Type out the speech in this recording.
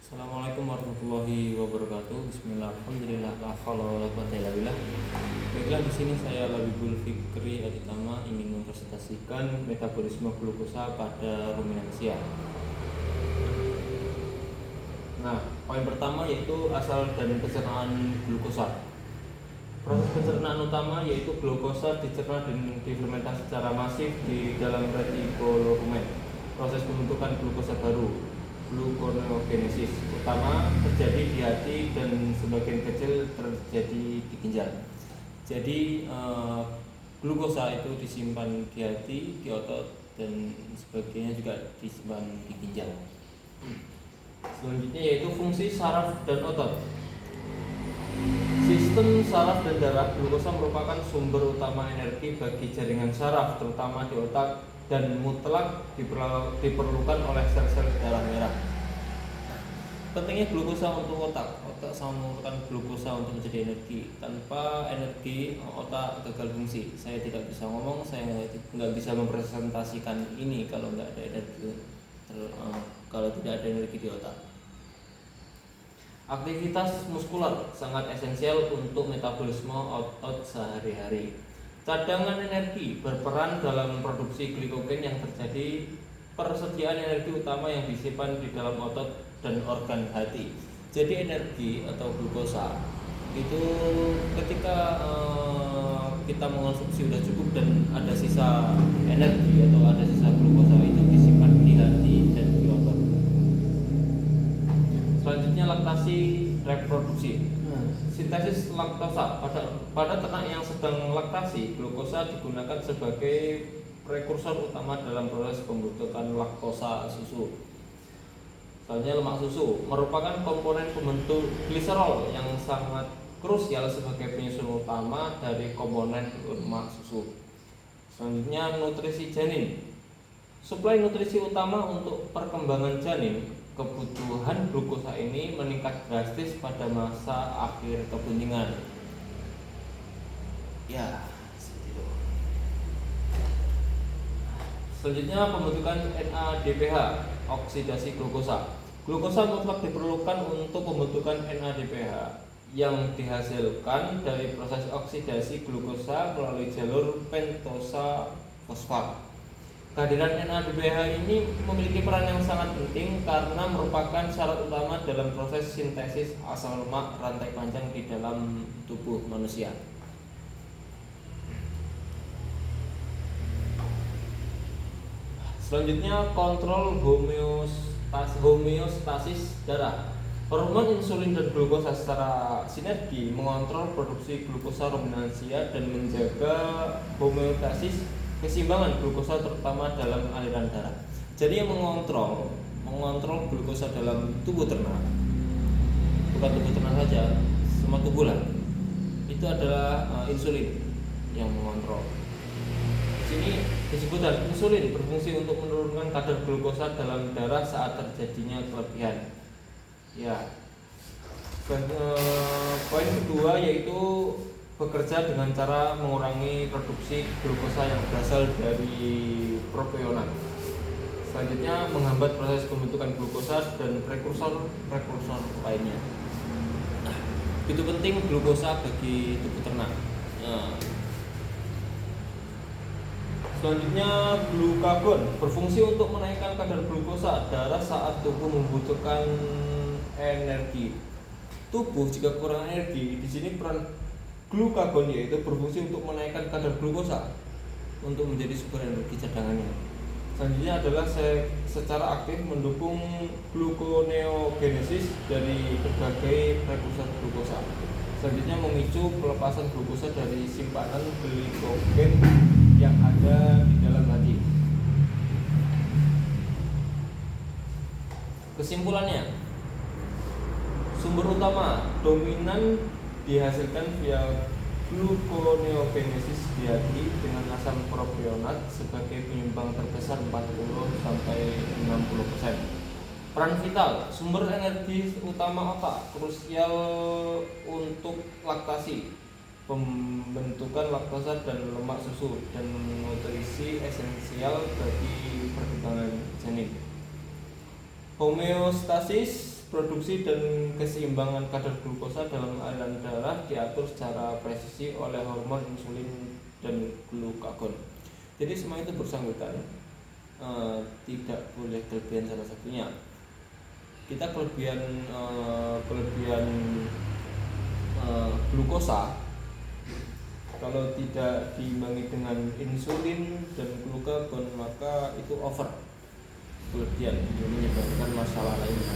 Assalamualaikum warahmatullahi wabarakatuh. Bismillah, alhamdulillah, la haula wala quwwata illa billah. Baiklah, di sini saya Labibul Fikri Aditama ingin mempresentasikan metabolisme glukosa pada ruminansia. Nah, poin pertama yaitu asal dan pencernaan glukosa. Proses pencernaan utama yaitu glukosa dicerna dan difermentasi secara masif di dalam retikulorumen. Proses pembentukan glukosa baru, gluconeogenesis, utama terjadi di hati dan sebagian kecil terjadi di ginjal. Jadi glukosa itu disimpan di hati, di otot, dan sebagainya juga disimpan di ginjal. Selanjutnya yaitu fungsi saraf dan otot. Sistem saraf dan darah, glukosa merupakan sumber utama energi bagi jaringan saraf, terutama di otak, dan mutlak diperlukan oleh sel-sel darah merah. Pentingnya glukosa untuk otak. Otak sangat memerlukan glukosa untuk menjadi energi. Tanpa energi, otak gagal fungsi. Saya tidak bisa ngomong, saya nggak bisa mempresentasikan ini kalau nggak ada energi, kalau tidak ada energi di otak. Aktivitas muskular sangat esensial untuk metabolisme otot sehari-hari. Cadangan energi berperan dalam produksi glikogen yang terjadi persediaan energi utama yang disimpan di dalam otot dan organ hati. Jadi energi atau glukosa itu ketika kita mengonsumsi sudah cukup dan ada sisa energi atau ada sisa glukosa itu disimpan di hati dan di otot. Selanjutnya laktasi reproduksi. Sintesis laktosa pada ternak yang sedang laktasi, glukosa digunakan sebagai prekursor utama dalam proses pembentukan laktosa susu. Selanjutnya lemak susu merupakan komponen pembentuk gliserol yang sangat krusial sebagai penyusun utama dari komponen lemak susu. Selanjutnya nutrisi janin. Suplai nutrisi utama untuk perkembangan janin. Kebutuhan glukosa ini meningkat drastis pada masa akhir kebuntingan. Ya, seperti itu. Selanjutnya pembentukan NADPH, oksidasi glukosa. Glukosa mutlak diperlukan untuk pembentukan NADPH yang dihasilkan dari proses oksidasi glukosa melalui jalur pentosa fosfat. Kehadiran NADPH ini memiliki peran yang sangat penting karena merupakan syarat utama dalam proses sintesis asam lemak rantai panjang di dalam tubuh manusia. Selanjutnya kontrol homeostasis darah. Hormon insulin dan glukosa secara sinergi mengontrol produksi glukosa ruminansia dan menjaga homeostasis keseimbangan glukosa terutama dalam aliran darah. Jadi yang mengontrol glukosa dalam tubuh ternak, bukan tubuh ternak saja, semua tubuh lah, itu adalah insulin yang mengontrol. Di sini disebutkan insulin berfungsi untuk menurunkan kadar glukosa dalam darah saat terjadinya kelebihan. Ya. Poin kedua yaitu bekerja dengan cara mengurangi produksi glukosa yang berasal dari propionat. Selanjutnya menghambat proses pembentukan glukosa dan prekursor lainnya. Itu penting glukosa bagi tubuh ternak. Selanjutnya glukagon berfungsi untuk menaikkan kadar glukosa darah saat tubuh membutuhkan energi. Tubuh jika kurang energi, di sini peran glukagon yaitu berfungsi untuk menaikkan kadar glukosa untuk menjadi sumber energi cadangannya. Selanjutnya adalah secara aktif mendukung gluconeogenesis dari berbagai prekursor glukosa. Selanjutnya memicu pelepasan glukosa dari simpanan glikogen yang ada di dalam hati. Kesimpulannya, sumber utama dominan dihasilkan via gluconeogenesis di hati dengan asam propionat sebagai penyumbang terbesar 40-60%. Peran vital, sumber energi utama otak, krusial untuk laktasi, pembentukan laktosa dan lemak susu, dan nutrisi esensial bagi perkembangan janin. Homeostasis produksi dan keseimbangan kadar glukosa dalam aliran darah diatur secara presisi oleh hormon insulin dan glukagon. Jadi semua itu bersangkutan, tidak boleh kelebihan salah satunya. Kita kelebihan glukosa kalau tidak diimbangi dengan insulin dan glukagon maka itu over, kelebihan, ini menyebabkan masalah lainnya.